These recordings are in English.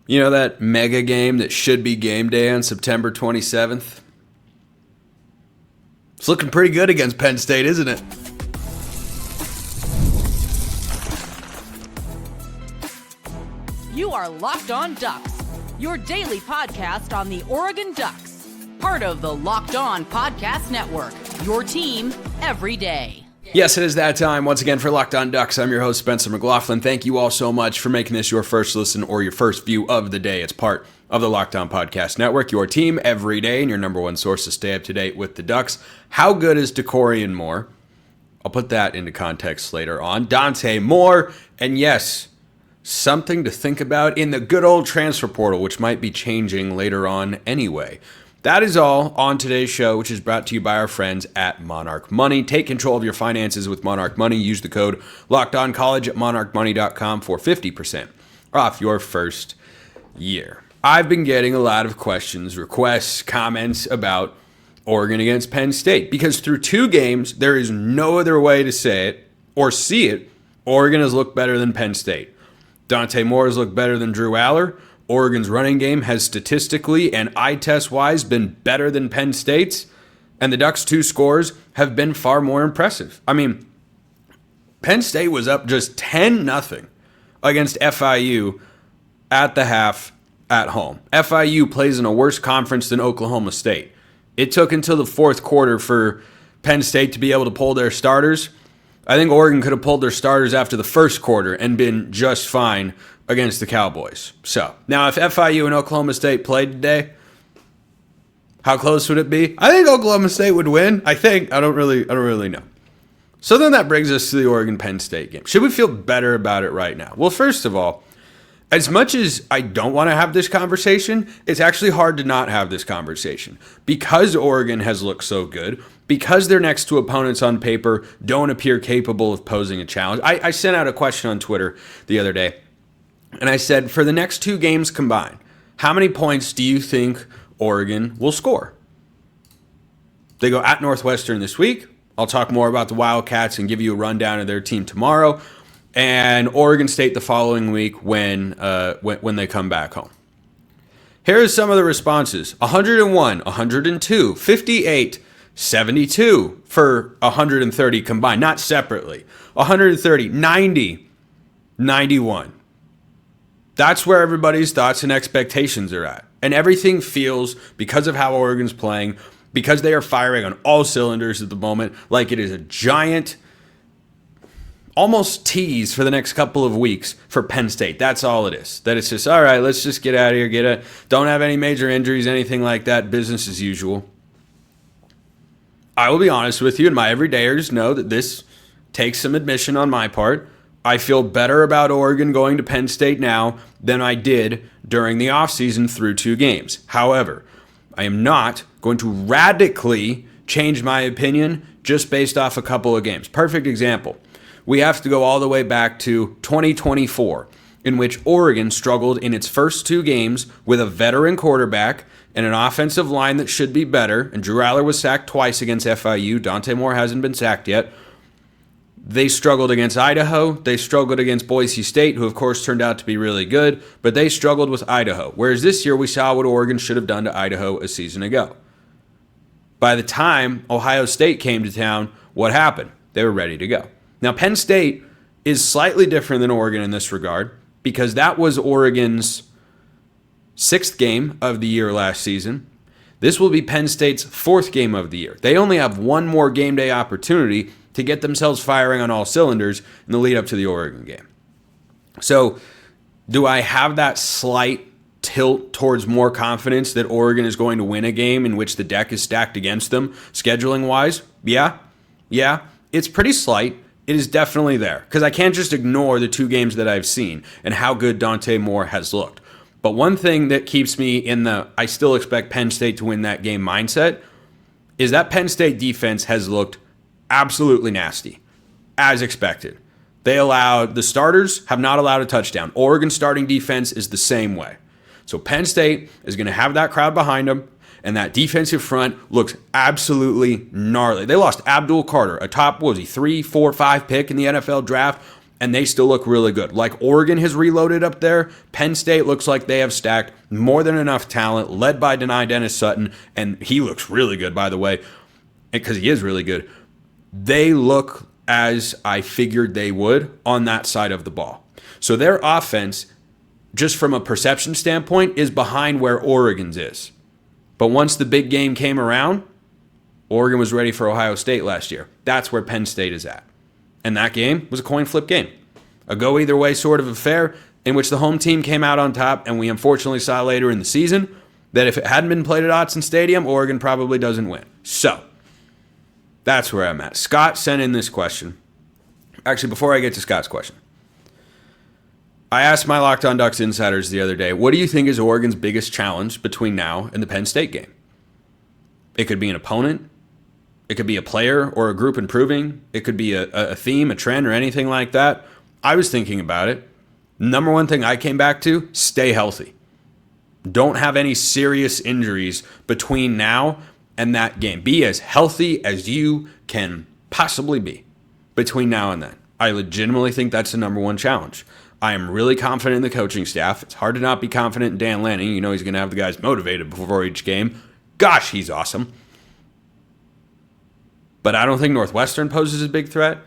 You know that mega game that should be game day on September 27th? It's looking pretty good against Penn State, isn't it? You are Locked On Ducks, your daily podcast on the Oregon Ducks. Part of the Locked On Podcast Network, your team every day. Yes, it is that time once again for Locked On Ducks. I'm your host, Spencer McLaughlin. Thank you all so much for making this your first listen or your first view of the day. It's part of the Locked On Podcast Network, your team every day, and your number one source to stay up to date with the Ducks. How good is Dakorien Moore? I'll put that into context later on. Dante Moore, and yes, something to think about in the good old transfer portal, which might be changing later on anyway. That is all on today's show, which is brought to you by our friends at Monarch Money. Take control of your finances with Monarch Money. Use the code LOCKEDONCollege at monarchmoney.com for 50% off your first year. I've been getting a lot of questions, requests, comments about Oregon against Penn State because through two games, there is no other way to say it or see it. Oregon has looked better than Penn State. Dante Moore has looked better than Drew Aller. Oregon's running game has statistically and eye test-wise been better than Penn State's, and the Ducks' two scores have been far more impressive. I mean, Penn State was up just 10-0 against FIU at the half at home. FIU plays in a worse conference than Oklahoma State. It took until the fourth quarter for Penn State to be able to pull their starters. I think Oregon could have pulled their starters after the first quarter and been just fine against the Cowboys. So, now if FIU and Oklahoma State played today, how close would it be? I think Oklahoma State would win. I don't really know. So then that brings us to the Oregon-Penn State game. Should we feel better about it right now? Well, first of all, as much as I don't want to have this conversation, it's actually hard to not have this conversation. Because Oregon has looked so good, because their next two opponents on paper don't appear capable of posing a challenge. I sent out a question on Twitter the other day, and I said, for the next two games combined, how many points do you think Oregon will score? They go at Northwestern this week. I'll talk more about the Wildcats and give you a rundown of their team tomorrow. And Oregon State the following week when they come back home. Here are some of the responses. 101, 102, 58, 72 for 130 combined, not separately. 130, 90, 91. That's where everybody's thoughts and expectations are at. And everything feels, because of how Oregon's playing, because they are firing on all cylinders at the moment, like it is a giant, almost tease for the next couple of weeks for Penn State. That's all it is. That it's just, all right, let's just get out of here, don't have any major injuries, anything like that, business as usual. I will be honest with you, and my everydayers know that this takes some admission on my part. I feel better about Oregon going to Penn State now than I did during the offseason through two games. However, I am not going to radically change my opinion just based off a couple of games. Perfect example. We have to go all the way back to 2024, in which Oregon struggled in its first two games with a veteran quarterback and an offensive line that should be better, and Drew Aller was sacked twice against FIU. Dante Moore hasn't been sacked yet. They struggled against Idaho. They struggled against Boise State, who of course turned out to be really good, but they struggled with Idaho. Whereas this year we saw what Oregon should have done to Idaho a season ago. By the time Ohio State came to town, what happened? They were ready to go. Now, Penn State is slightly different than Oregon in this regard because that was Oregon's sixth game of the year last season. This will be Penn State's fourth game of the year. They only have one more game day opportunity to get themselves firing on all cylinders in the lead up to the Oregon game. So, do I have that slight tilt towards more confidence that Oregon is going to win a game in which the deck is stacked against them, scheduling-wise? Yeah. It's pretty slight. It is definitely there because I can't just ignore the two games that I've seen and how good Dante Moore has looked. But one thing that keeps me in the I still expect Penn State to win that game mindset is that Penn State defense has looked absolutely nasty, as expected. The starters have not allowed a touchdown. Oregon starting defense is the same way. So Penn State is going to have that crowd behind them, and that defensive front looks absolutely gnarly. They lost Abdul Carter, a top, 3, 4, 5 pick in the NFL draft. and they still look really good. Like Oregon has reloaded up there. Penn State looks like they have stacked more than enough talent, led by Dennis Sutton, and he looks really good, by the way, because he is really good. They look as I figured they would on that side of the ball. So their offense, just from a perception standpoint, is behind where Oregon's is. But once the big game came around, Oregon was ready for Ohio State last year. That's where Penn State is at. And that game was a coin flip game. A go either way sort of affair in which the home team came out on top, and we unfortunately saw later in the season that if it hadn't been played at Autzen Stadium, Oregon probably doesn't win. So, that's where I'm at. Scott sent in this question. Actually, before I get to Scott's question, I asked my Locked On Ducks insiders the other day, what do you think is Oregon's biggest challenge between now and the Penn State game? It could be an opponent. It could be a player or a group improving. It could be a theme, a trend, or anything like that. I was thinking about it. Number one thing I came back to, stay healthy. Don't have any serious injuries between now and that game. Be as healthy as you can possibly be between now and then. I legitimately think that's the number one challenge. I am really confident in the coaching staff. It's hard to not be confident in Dan Lanning. You know he's going to have the guys motivated before each game. Gosh, he's awesome. But I don't think Northwestern poses a big threat.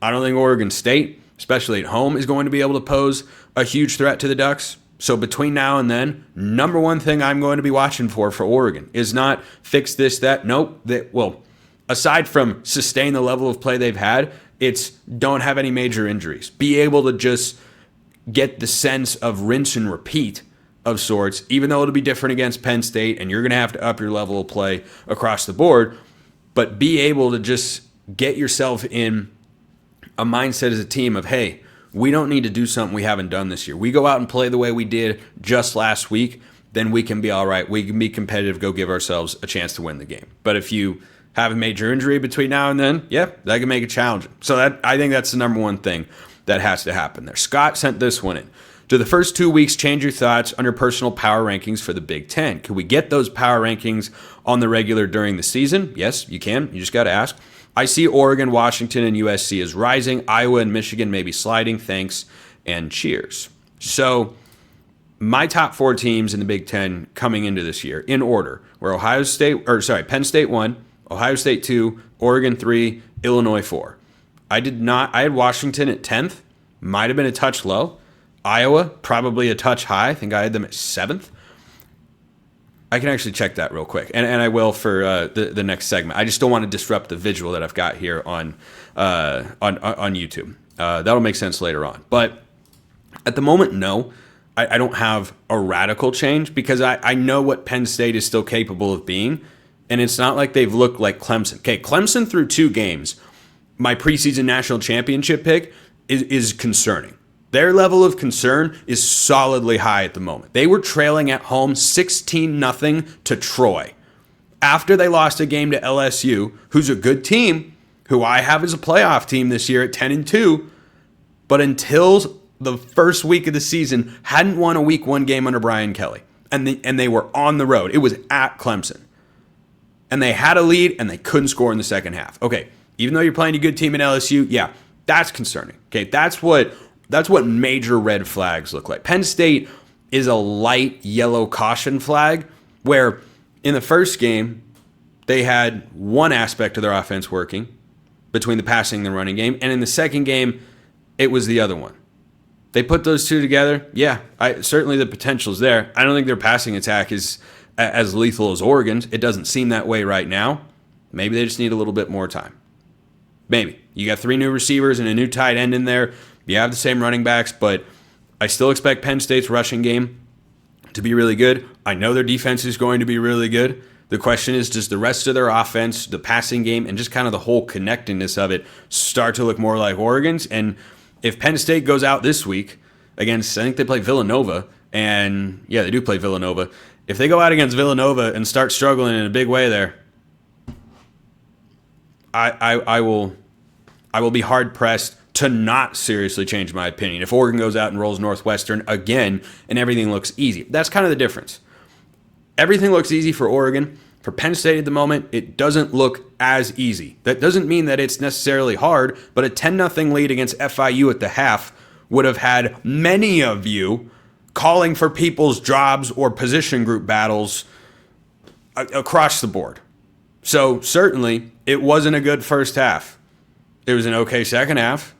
I don't think Oregon State, especially at home, is going to be able to pose a huge threat to the Ducks. So between now and then, number one thing I'm going to be watching for Oregon is not fix this, that. Nope. Aside from sustain the level of play they've had, it's don't have any major injuries. Be able to just get the sense of rinse and repeat of sorts, even though it'll be different against Penn State and you're going to have to up your level of play across the board, but be able to just get yourself in a mindset as a team of, hey, we don't need to do something we haven't done this year. We go out and play the way we did just last week, then we can be all right. We can be competitive, go give ourselves a chance to win the game. But if you have a major injury between now and then, yeah, that can make it challenging. So I think that's the number one thing that has to happen there. Scott sent this one in. Do the first 2 weeks change your thoughts on your personal power rankings for the Big Ten? Could we get those power rankings on the regular during the season? Yes, you can. You just got to ask. I see Oregon, Washington, and USC as rising. Iowa and Michigan may be sliding. Thanks and cheers. So my top 4 teams in the Big Ten coming into this year in order were Penn State 1, Ohio State 2, Oregon 3, Illinois 4. I had Washington at 10th. Might have been a touch low. Iowa, probably a touch high. I think I had them at 7th. I can actually check that real quick, and I will for the next segment. I just don't want to disrupt the visual that I've got here on YouTube. That'll make sense later on. But at the moment, no. I don't have a radical change because I know what Penn State is still capable of being, and it's not like they've looked like Clemson. Okay, Clemson through 2 games, my preseason national championship pick, is concerning. Their level of concern is solidly high at the moment. They were trailing at home 16-0 to Troy. After they lost a game to LSU, who's a good team, who I have as a playoff team this year at 10-2, but until the first week of the season, hadn't won a week 1 game under Brian Kelly. And they were on the road. It was at Clemson. And they had a lead, and they couldn't score in the second half. Okay, even though you're playing a good team in LSU, yeah, that's concerning. Okay, that's what major red flags look like. Penn State is a light yellow caution flag where in the first game, they had one aspect of their offense working between the passing and the running game. And in the second game, it was the other one. They put those two together. Yeah, certainly the potential's there. I don't think their passing attack is as lethal as Oregon's. It doesn't seem that way right now. Maybe they just need a little bit more time. Maybe. You got 3 new receivers and a new tight end in there. You have the same running backs, but I still expect Penn State's rushing game to be really good. I know their defense is going to be really good. The question is, does the rest of their offense, the passing game, and just kind of the whole connectedness of it start to look more like Oregon's? And if Penn State goes out this week against, I think they play Villanova, and yeah, they do play Villanova. If they go out against Villanova and start struggling in a big way there, I will be hard-pressed to not seriously change my opinion. If Oregon goes out and rolls Northwestern again and everything looks easy. That's kind of the difference. Everything looks easy for Oregon, For Penn State at the moment, it doesn't look as easy. That doesn't mean that it's necessarily hard, but a 10-0 lead against FIU at the half would have had many of you calling for people's jobs or position group battles across the board. So certainly, it wasn't a good first half. It was an okay second half,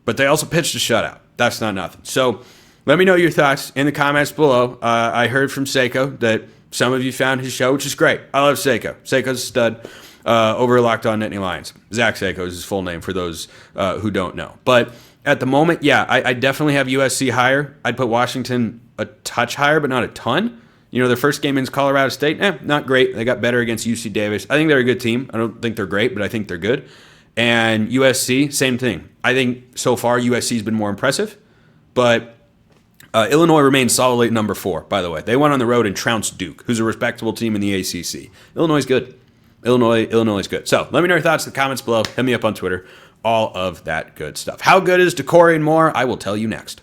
but they also pitched a shutout. That's not nothing. So let me know your thoughts in the comments below. I heard from Seiko that some of you found his show, which is great. I love Seiko. Seiko's a stud over at Locked On Nittany Lions. Zach Seiko is his full name for those who don't know. But at the moment, yeah, I definitely have USC higher. I'd put Washington a touch higher, but not a ton. You know, their first game against Colorado State, not great. They got better against UC Davis. I think they're a good team. I don't think they're great, but I think they're good. And USC, same thing. I think so far USC's been more impressive, but Illinois remains solidly at number 4, by the way. They went on the road and trounced Duke, who's a respectable team in the ACC. Illinois is good. Illinois is good. So let me know your thoughts in the comments below. Hit me up on Twitter. All of that good stuff. How good is Dakorien Moore? I will tell you next.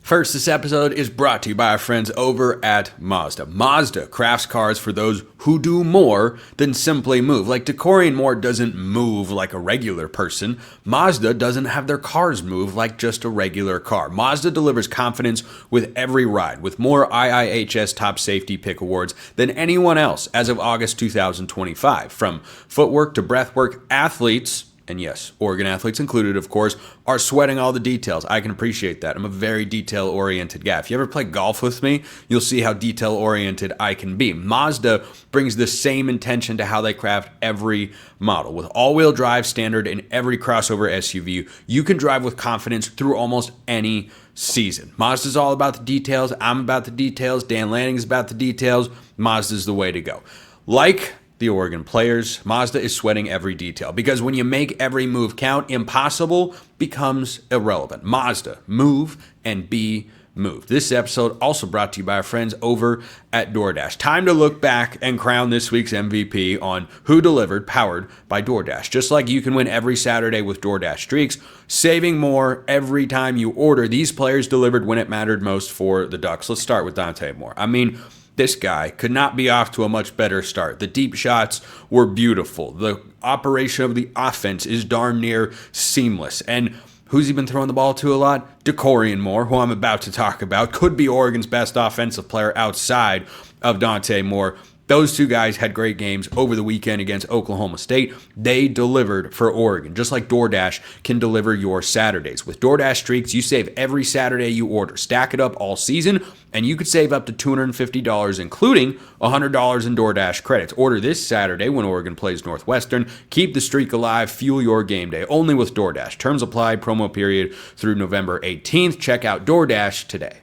First, this episode is brought to you by our friends over at Mazda. Mazda crafts cars for those who do more than simply move. Like Dakorien Moore doesn't move like a regular person. Mazda doesn't have their cars move like just a regular car. Mazda delivers confidence with every ride, with more IIHS Top Safety Pick awards than anyone else as of August 2025. From footwork to breathwork, athletes, and yes, Oregon athletes included, of course, are sweating all the details. I can appreciate that. I'm a very detail-oriented guy. If you ever play golf with me, you'll see how detail-oriented I can be. Mazda brings the same intention to how they craft every model. With all-wheel drive standard in every crossover SUV, you can drive with confidence through almost any season. Mazda's all about the details. I'm about the details. Dan Lanning is about the details. Mazda's the way to go. Like the Oregon players, Mazda is sweating every detail because when you make every move count, impossible becomes irrelevant. Mazda, move and be moved. This episode also brought to you by our friends over at DoorDash. Time to look back and crown this week's MVP on Who Delivered, powered by DoorDash. Just like you can win every Saturday with DoorDash Streaks, saving more every time you order. These players delivered when it mattered most for the Ducks. Let's start with Dante Moore. I mean, this guy could not be off to a much better start. The deep shots were beautiful. The operation of the offense is darn near seamless. And who's he been throwing the ball to a lot? Dakorien Moore, who I'm about to talk about, could be Oregon's best offensive player outside of Dante Moore. Those two guys had great games over the weekend against Oklahoma State. They delivered for Oregon, just like DoorDash can deliver your Saturdays. With DoorDash Streaks, you save every Saturday you order. Stack it up all season, and you could save up to $250, including $100 in DoorDash credits. Order this Saturday when Oregon plays Northwestern. Keep the streak alive. Fuel your game day. Only with DoorDash. Terms apply. Promo period through November 18th. Check out DoorDash today.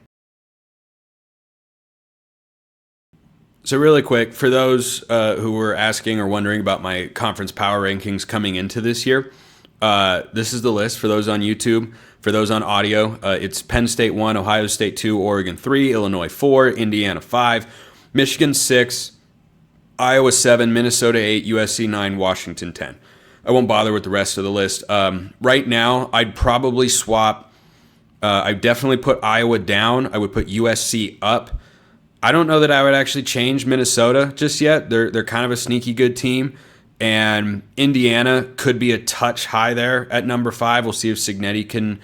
So really quick, for those who were asking or wondering about my conference power rankings coming into this year, this is the list for those on YouTube. For those on audio, it's Penn State 1, Ohio State 2, Oregon 3, Illinois 4, Indiana 5, Michigan 6, Iowa 7, Minnesota 8, USC 9, Washington 10. I won't bother with the rest of the list. Right now, I'd probably swap. I'd definitely put Iowa down. I would put USC up. I don't know that I would actually change Minnesota just yet. They're kind of a sneaky good team. And Indiana could be a touch high there at number 5. We'll see if Cignetti can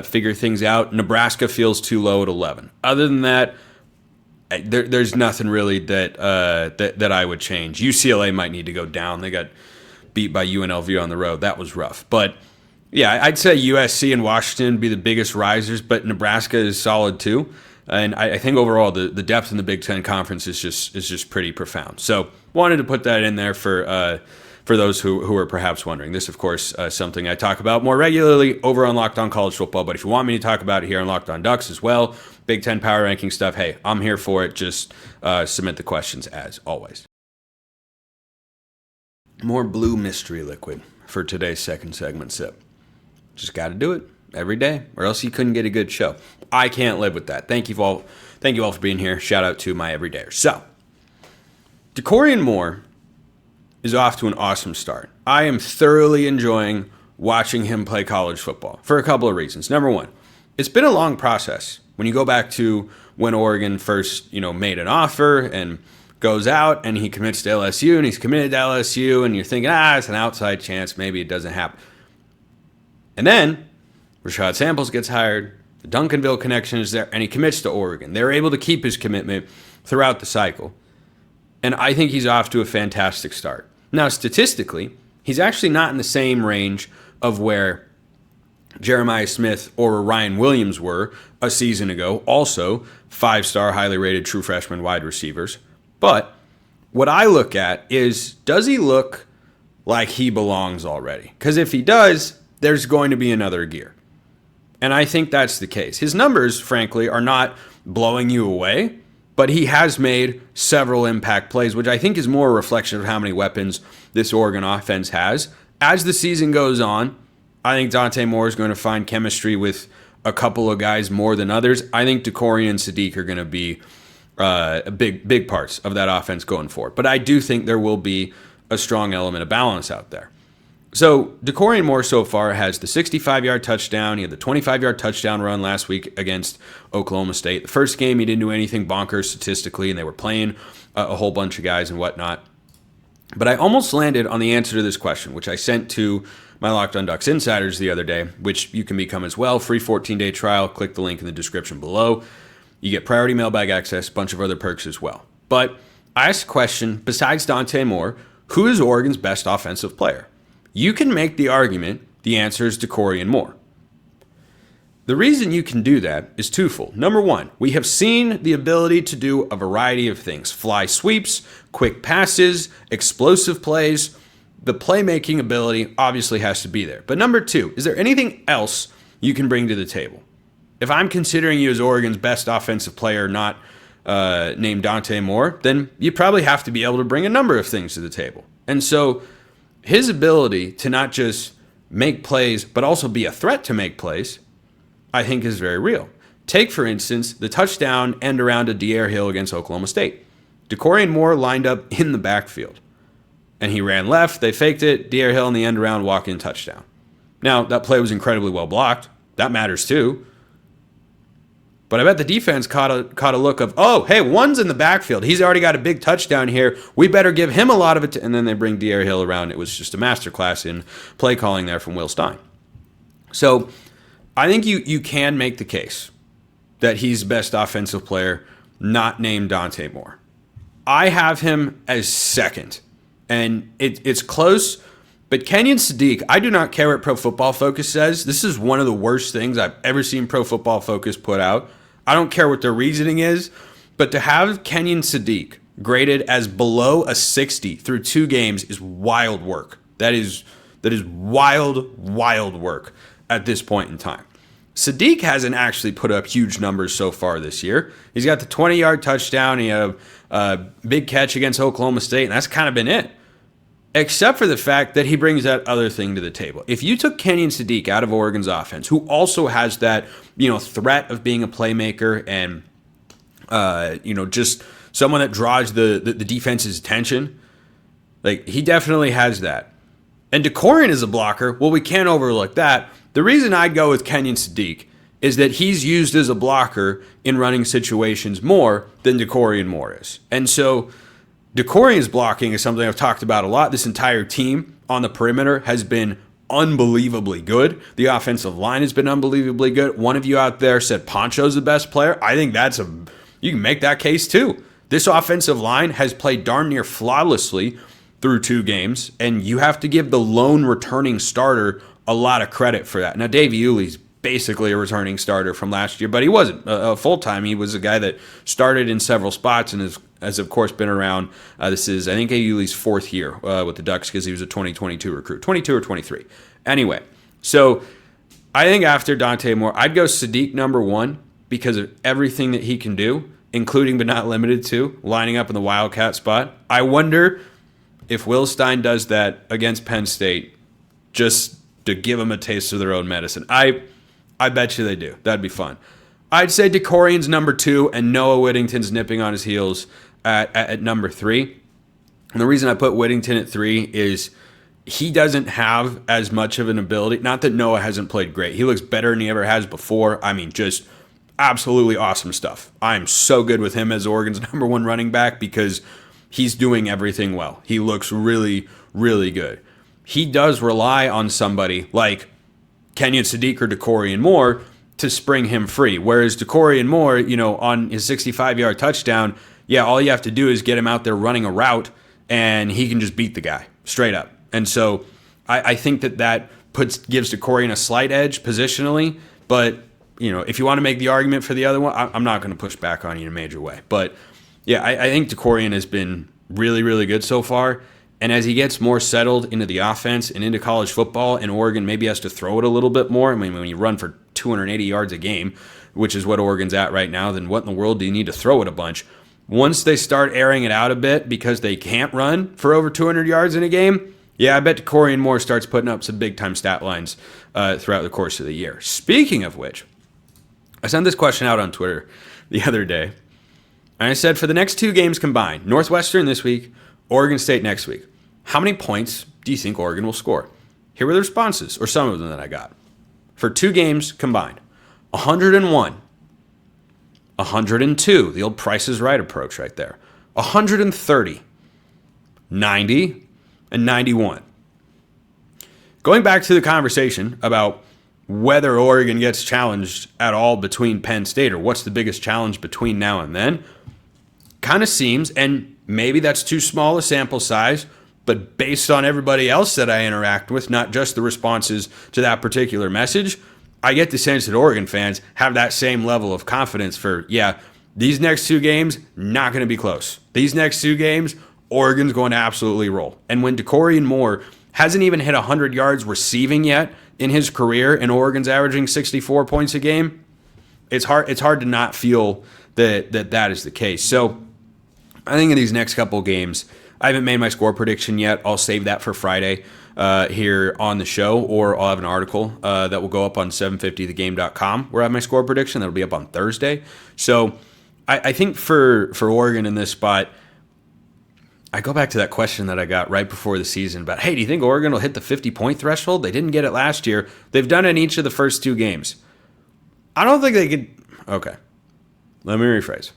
figure things out. Nebraska feels too low at 11. Other than that, there's nothing really that I would change. UCLA might need to go down. They got beat by UNLV on the road. That was rough. But yeah, I'd say USC and Washington be the biggest risers, but Nebraska is solid too. And I think overall the depth in the Big Ten Conference is just pretty profound. So wanted to put that in there for those who are perhaps wondering. This, of course, something I talk about more regularly over on Locked On College Football. But if you want me to talk about it here on Locked On Ducks as well, Big Ten power ranking stuff, hey, I'm here for it. Just submit the questions as always. More blue mystery liquid for today's second segment sip. Just got to do it every day, or else you couldn't get a good show. I can't live with that. Thank you all for being here. Shout out to my everydayers. So, Dakorien Moore is off to an awesome start. I am thoroughly enjoying watching him play college football for a couple of reasons. Number one, it's been a long process When you go back to when Oregon first, made an offer and goes out and he commits to LSU and he's committed to LSU and you're thinking, it's an outside chance, maybe it doesn't happen. And then Rashad Samples gets hired, the Duncanville connection is there, and he commits to Oregon. They're able to keep his commitment throughout the cycle. And I think he's off to a fantastic start. Now, statistically, he's actually not in the same range of where Jeremiah Smith or Ryan Williams were a season ago, also 5-star, highly rated true freshman wide receivers. But what I look at is, does he look like he belongs already? Because if he does, there's going to be another gear. And I think that's the case. His numbers, frankly, are not blowing you away, but he has made several impact plays, which I think is more a reflection of how many weapons this Oregon offense has. As the season goes on, I think Dante Moore is going to find chemistry with a couple of guys more than others. I think Dakorien and Sadiq are going to be big parts of that offense going forward. But I do think there will be a strong element of balance out there. So Dakorien Moore so far has the 65-yard touchdown. He had the 25-yard touchdown run last week against Oklahoma State. The first game, he didn't do anything bonkers statistically, and they were playing a whole bunch of guys and whatnot. But I almost landed on the answer to this question, which I sent to my Locked on Ducks insiders the other day, which you can become as well. Free 14-day trial. Click the link in the description below. You get priority mailbag access, a bunch of other perks as well. But I asked a question, besides Dante Moore, who is Oregon's best offensive player? You can make the argument the answer is Dakorien Moore. The reason you can do that is twofold. Number one, we have seen the ability to do a variety of things. Fly sweeps, quick passes, explosive plays. The playmaking ability obviously has to be there. But number two, is there anything else you can bring to the table? If I'm considering you as Oregon's best offensive player, not named Dante Moore, then you probably have to be able to bring a number of things to the table. And so his ability to not just make plays, but also be a threat to make plays, I think is very real. Take, for instance, the touchdown end around to D'Air Hill against Oklahoma State. Dakorien Moore lined up in the backfield, and he ran left. They faked it. D'Air Hill in the end around, walk-in touchdown. Now, that play was incredibly well blocked. That matters too. But I bet the defense caught a look of, oh, hey, one's in the backfield. He's already got a big touchdown here. We better give him a lot of it. And then they bring D'Air Hill around. It was just a masterclass in play calling there from Will Stein. So I think you can make the case that he's the best offensive player, not named Dante Moore. I have him as second. And it's close. But Kenyon Sadiq, I do not care what Pro Football Focus says. This is one of the worst things I've ever seen Pro Football Focus put out. I don't care what their reasoning is, but to have Kenyon Sadiq graded as below a 60 through 2 games is wild work. That is wild work at this point in time. Sadiq hasn't actually put up huge numbers so far this year. He's got the 20-yard touchdown. He had a big catch against Oklahoma State, and that's kind of been it. Except for the fact that he brings that other thing to the table. If you took Kenyon Sadiq out of Oregon's offense, who also has that, threat of being a playmaker and, just someone that draws the defense's attention, like he definitely has that. And Dakorien is a blocker. Well, we can't overlook that. The reason I'd go with Kenyon Sadiq is that he's used as a blocker in running situations more than Dakorien Moore is. And so Dakorien's blocking is something I've talked about a lot. This entire team on the perimeter has been unbelievably good. The offensive line has been unbelievably good. One of you out there said Poncho's the best player. I think you can make that case too. This offensive line has played darn near flawlessly through 2 games, and you have to give the lone returning starter a lot of credit for that. Now, Dave Iuli's basically a returning starter from last year, but he wasn't a full-time. He was a guy that started in several spots and has of course been around. This is, I think, Iuli's 4th year with the Ducks because he was a 2022 recruit, 22 or 23. Anyway, so I think after Dante Moore, I'd go Sadiq number 1 because of everything that he can do, including but not limited to lining up in the Wildcat spot. I wonder if Will Stein does that against Penn State just to give them a taste of their own medicine. I bet you they do. That'd be fun. I'd say Dakorien's number 2 and Noah Whittington's nipping on his heels at number 3. And the reason I put Whittington at 3 is he doesn't have as much of an ability. Not that Noah hasn't played great. He looks better than he ever has before. I mean, just absolutely awesome stuff. I'm so good with him as Oregon's number one running back because he's doing everything well. He looks really, really good. He does rely on somebody like Kenyon Sadiq or Dakorien Moore to spring him free. Whereas Dakorien Moore, on his 65-yard touchdown, all you have to do is get him out there running a route, and he can just beat the guy straight up. And so I think that gives Dakorien a slight edge positionally. But if you want to make the argument for the other one, I'm not going to push back on you in a major way. But I think Dakorien has been really, really good so far. And as he gets more settled into the offense and into college football, and Oregon maybe has to throw it a little bit more. I mean, when you run for 280 yards a game, which is what Oregon's at right now, then what in the world do you need to throw it a bunch? Once they start airing it out a bit because they can't run for over 200 yards in a game, I bet Dakorien Moore starts putting up some big-time stat lines throughout the course of the year. Speaking of which, I sent this question out on Twitter the other day, and I said for the next 2 games combined, Northwestern this week, Oregon State next week, how many points do you think Oregon will score? Here were the responses, or some of them that I got. For 2 games combined, 101, 102, the old Price is Right approach right there, 130, 90, and 91. Going back to the conversation about whether Oregon gets challenged at all between Penn State, or what's the biggest challenge between now and then, kind of seems, and maybe that's too small a sample size, but based on everybody else that I interact with, not just the responses to that particular message, I get the sense that Oregon fans have that same level of confidence for, these next 2 games, not going to be close. These next 2 games, Oregon's going to absolutely roll. And when Dakorien Moore hasn't even hit 100 yards receiving yet in his career, and Oregon's averaging 64 points a game, it's hard to not feel that is the case. So I think in these next couple games, I haven't made my score prediction yet. I'll save that for Friday here on the show, or I'll have an article that will go up on 750thegame.com where I have my score prediction. That'll be up on Thursday. So I think for Oregon in this spot, I go back to that question that I got right before the season about, hey, do you think Oregon will hit the 50-point threshold? They didn't get it last year. They've done it in each of the first 2 games. I don't think they could. Okay, let me rephrase.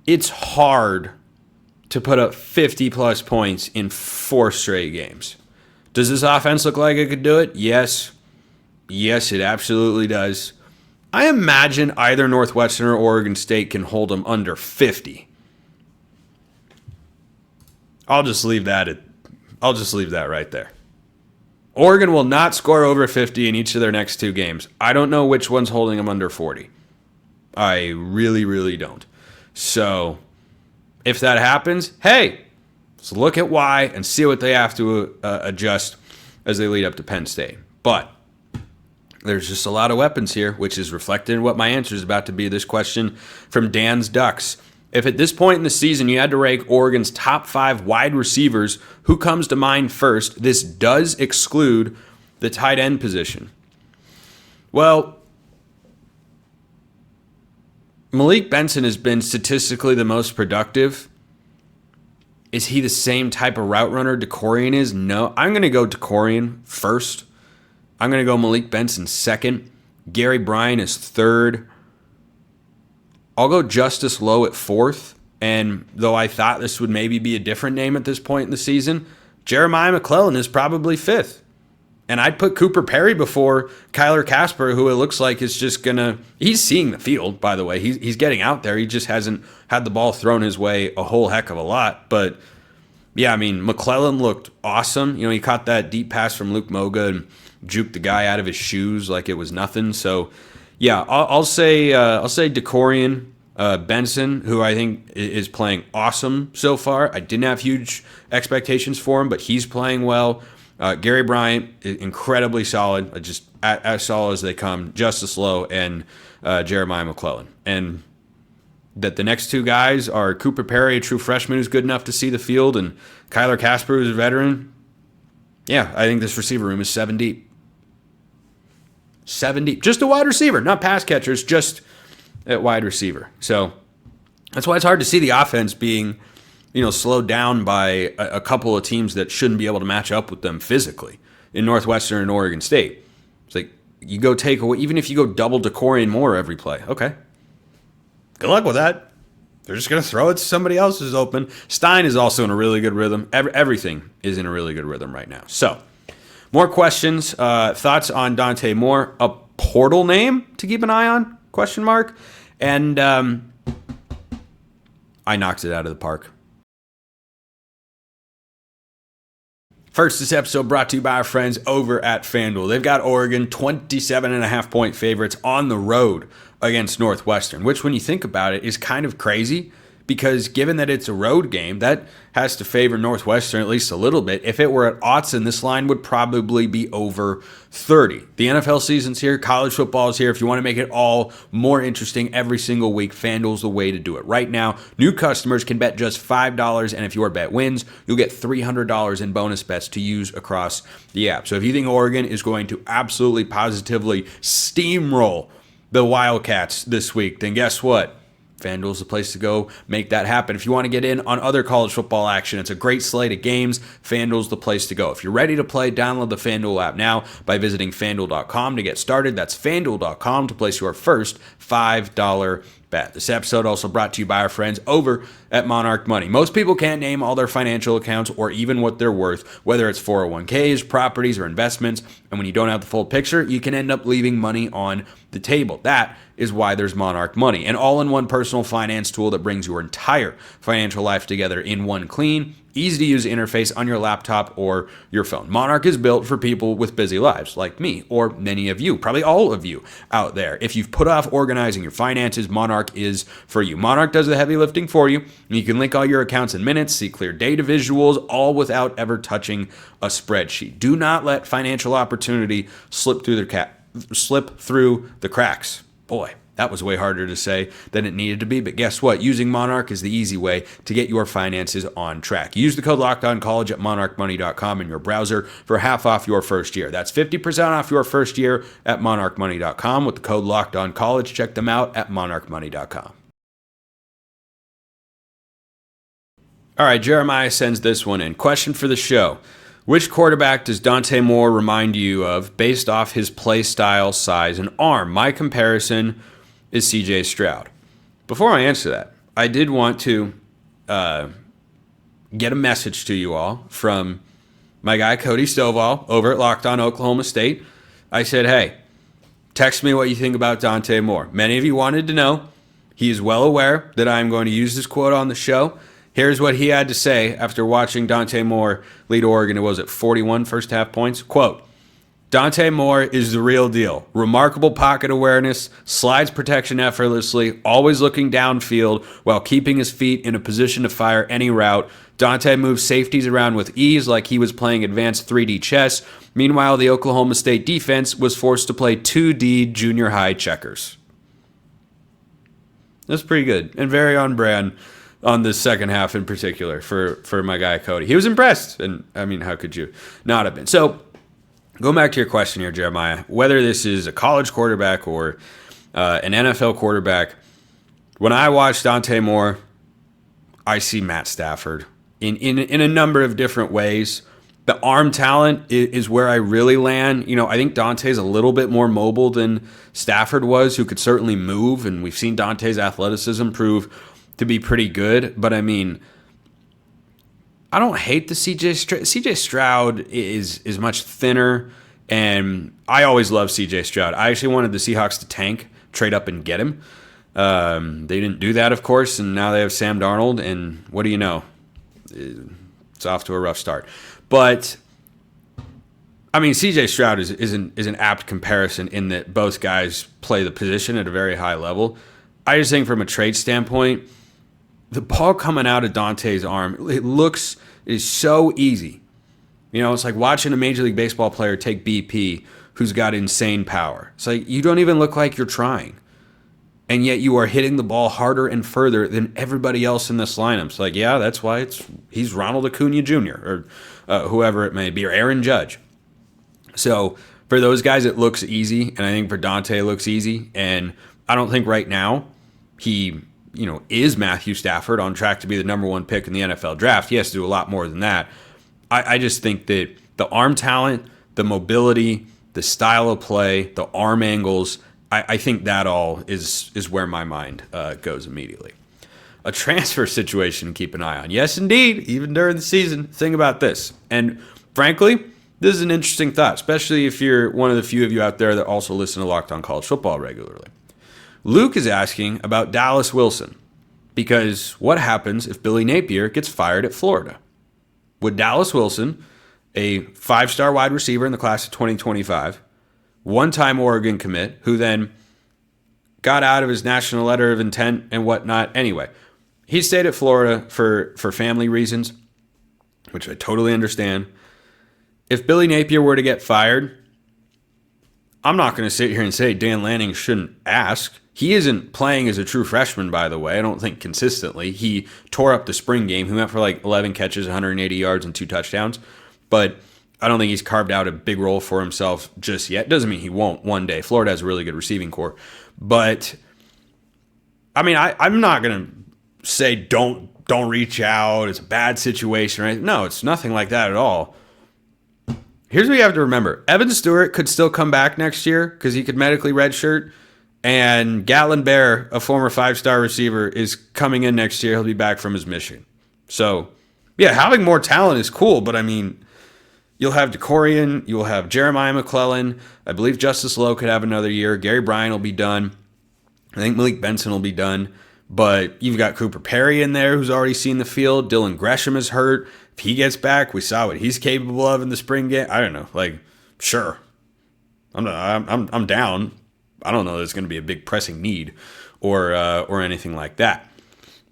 It's hard to put up 50-plus points in 4 straight games. Does this offense look like it could do it? Yes. Yes, it absolutely does. I imagine either Northwestern or Oregon State can hold them under 50. I'll just leave that right there. Oregon will not score over 50 in each of their next 2 games. I don't know which one's holding them under 40. I really, really don't. So if that happens, hey, let's look at why and see what they have to adjust as they lead up to Penn State. But there's just a lot of weapons here, which is reflected in what my answer is about to be. This question from Dan's Ducks. If at this point in the season you had to rank Oregon's top 5 wide receivers, who comes to mind first? This does exclude the tight end position. Well, Malik Benson has been statistically the most productive. Is he the same type of route runner Dakorien is? No. I'm going to go Dakorien first. I'm going to go Malik Benson second. Gary Bryan is third. I'll go Justice Lowe at fourth. And though I thought this would maybe be a different name at this point in the season, Jeremiah McLaughlin is probably fifth. And I'd put Cooper Perry before Kyler Casper, who it looks like is just going to... He's seeing the field, by the way. He's getting out there. He just hasn't had the ball thrown his way a whole heck of a lot. But, yeah, I mean, McLaughlin looked awesome. You know, he caught that deep pass from Luke Moga and juked the guy out of his shoes like it was nothing. So, yeah, I'll say Dakorien Benson, who I think is playing awesome so far. I didn't have huge expectations for him, but he's playing well. Gary Bryant, incredibly solid, just as solid as they come. Justice Lowe and Jeremiah McLaughlin. And that the next 2 guys are Cooper Perry, a true freshman who's good enough to see the field, and Kyler Casper, who's a veteran. Yeah, I think this receiver room is 7 deep. 7 deep. Just a wide receiver, not pass catchers, just at wide receiver. So that's why it's hard to see the offense being, slowed down by a couple of teams that shouldn't be able to match up with them physically in Northwestern and Oregon State. It's like you go take away, even if you go double Dakorien Moore every play. Okay. Good luck with that. They're just going to throw it to somebody else who's open. Stein is also in a really good rhythm. Everything is in a really good rhythm right now. So, more questions. Thoughts on Dante Moore? A portal name to keep an eye on? Question mark. And I knocked it out of the park. First, this episode brought to you by our friends over at FanDuel. They've got Oregon 27.5-point favorites on the road against Northwestern, which when you think about it is kind of crazy because given that it's a road game, that has to favor Northwestern at least a little bit. If it were at Autzen, this line would probably be over 30. The NFL season's here, college football is here. If you want to make it all more interesting every single week, FanDuel's the way to do it. Right now, new customers can bet just $5, and if your bet wins, you'll get $300 in bonus bets to use across the app. So if you think Oregon is going to absolutely positively steamroll the Wildcats this week, then guess what? FanDuel's the place to go make that happen. If you want to get in on other college football action, it's a great slate of games. FanDuel's the place to go. If you're ready to play, download the FanDuel app now by visiting FanDuel.com to get started. That's FanDuel.com to place your first $5 bet. This episode also brought to you by our friends over at Monarch Money. Most people can't name all their financial accounts or even what they're worth, whether it's 401ks, properties, or investments. And when you don't have the full picture, you can end up leaving money on the table. That is why there's Monarch Money, an all-in-one personal finance tool that brings your entire financial life together in one clean, easy-to-use interface on your laptop or your phone. Monarch is built for people with busy lives like me or many of you, probably all of you out there. If you've put off organizing your finances, Monarch is for you. Monarch does the heavy lifting for you. You can link all your accounts in minutes, see clear data visuals, all without ever touching a spreadsheet. Do not let financial opportunity slip through the cracks. Boy, that was way harder to say than it needed to be, but guess what? Using Monarch is the easy way to get your finances on track. Use the code LOCKEDONCollege at monarchmoney.com in your browser for half off your first year. That's 50% off your first year at monarchmoney.com with the code LOCKEDONCollege. Check them out at monarchmoney.com. All right, Jeremiah sends this one in. Question for the show. Which quarterback does Dante Moore remind you of based off his play style, size, and arm? My comparison is CJ Stroud. Before I answer that, I did want to get a message to you all from my guy Cody Stovall over at Locked On Oklahoma State. I said, hey, text me what you think about Dante Moore. Many of you wanted to know. He is well aware that I'm going to use this quote on the show. Here's what he had to say after watching Dante Moore lead Oregon. It was at 41 first half points. Quote, Dante Moore is the real deal. Remarkable pocket awareness, slides protection effortlessly, always looking downfield while keeping his feet in a position to fire any route. Dante moves safeties around with ease like he was playing advanced 3D chess. Meanwhile, the Oklahoma State defense was forced to play 2D junior high checkers. That's pretty good and very on brand on the second half in particular for my guy Cody. He was impressed, and I mean, how could you not have been? So, going back to your question here, Jeremiah, whether this is a college quarterback or an NFL quarterback, when I watch Dante Moore, I see Matt Stafford in a number of different ways. The arm talent is where I really land. You know, I think Dante's a little bit more mobile than Stafford was, who could certainly move, and we've seen Dante's athleticism prove to be pretty good. But I mean, I don't hate the CJ Stroud is much thinner, and I always loved CJ Stroud. I actually wanted the Seahawks to tank, trade up and get him. They didn't do that, of course, and now they have Sam Darnold, and what do you know? It's off to a rough start. But I mean, CJ Stroud is an apt comparison in that both guys play the position at a very high level. I just think from a trade standpoint, the ball coming out of Dante's arm, it is so easy. You know, it's like watching a Major League Baseball player take BP who's got insane power. It's like you don't even look like you're trying. And yet you are hitting the ball harder and further than everybody else in this lineup. It's like, yeah, that's why he's Ronald Acuna Jr. or whoever it may be, or Aaron Judge. So for those guys, it looks easy, and I think for Dante, it looks easy. And I don't think right now he, is Matthew Stafford on track to be the number one pick in the NFL draft. He has to do a lot more than that. I just think that the arm talent, the mobility, the style of play, the arm angles. I think that all is where my mind goes immediately. A transfer situation to keep an eye on. Yes, indeed, even during the season. Think about this. And frankly, this is an interesting thought, especially if you're one of the few of you out there that also listen to Locked On College Football regularly. Luke is asking about Dallas Wilson, because what happens if Billy Napier gets fired at Florida? Would Dallas Wilson, a 5-star wide receiver in the class of 2025, one-time Oregon commit, who then got out of his national letter of intent and whatnot anyway, he stayed at Florida for family reasons, which I totally understand. If Billy Napier were to get fired, I'm not going to sit here and say Dan Lanning shouldn't ask. He isn't playing as a true freshman, by the way. I don't think consistently. He tore up the spring game. He went for like 11 catches, 180 yards, and 2 touchdowns. But I don't think he's carved out a big role for himself just yet. Doesn't mean he won't one day. Florida has a really good receiving core. But, I mean, I'm not going to say don't reach out. It's a bad situation, right? No, it's nothing like that at all. Here's what you have to remember. Evan Stewart could still come back next year because he could medically redshirt. And Gatlin Bear, a former 5-star receiver, is coming in next year. He'll be back from his mission. So, yeah, having more talent is cool. But, I mean, you'll have Dakorien. You'll have Jeremiah McLaughlin. I believe Justice Lowe could have another year. Gary Bryan will be done. I think Malik Benson will be done. But you've got Cooper Perry in there who's already seen the field. Dylan Gresham is hurt. If he gets back, we saw what he's capable of in the spring game. I don't know. Like, sure. I'm down. I don't know there's going to be a big pressing need or anything like that.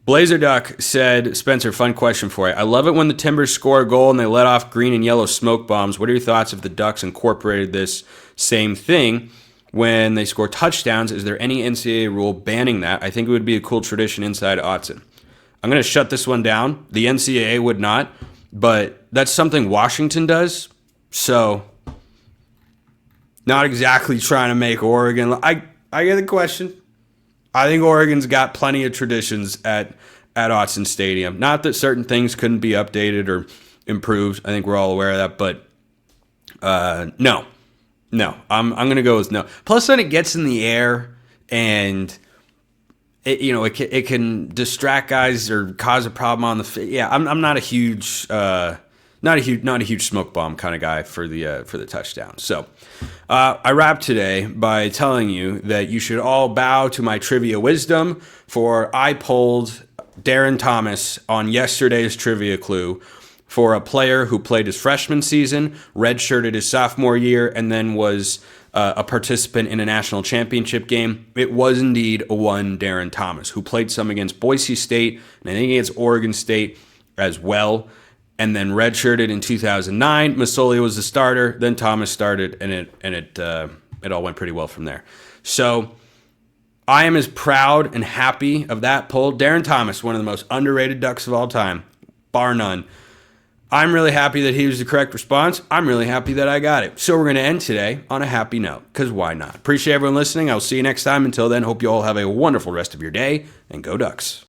Blazer Duck said, Spencer, fun question for you. I love it when the Timbers score a goal and they let off green and yellow smoke bombs. What are your thoughts if the Ducks incorporated this same thing when they score touchdowns? Is there any NCAA rule banning that? I think it would be a cool tradition inside Autzen. I'm going to shut this one down. The NCAA would not, but that's something Washington does. So, not exactly trying to make Oregon. I get the question. I think Oregon's got plenty of traditions at Autzen Stadium. Not that certain things couldn't be updated or improved. I think we're all aware of that, but no. I'm going to go with no. Plus, then it gets in the air and it can distract guys or cause a problem on the. Yeah, I'm not a huge not a huge smoke bomb kind of guy for the touchdown. So I wrap today by telling you that you should all bow to my trivia wisdom. For I polled Darren Thomas on yesterday's trivia clue for a player who played his freshman season, redshirted his sophomore year, and then was a participant in a national championship game. It was indeed a one Darren Thomas, who played some against Boise State, and I think against Oregon State as well, and then redshirted in 2009. Masoli was the starter, then Thomas started, and it all went pretty well from there. So I am as proud and happy of that poll. Darren Thomas, one of the most underrated Ducks of all time, bar none. I'm really happy that he was the correct response. I'm really happy that I got it. So we're going to end today on a happy note, because why not? Appreciate everyone listening. I'll see you next time. Until then, hope you all have a wonderful rest of your day, and go Ducks.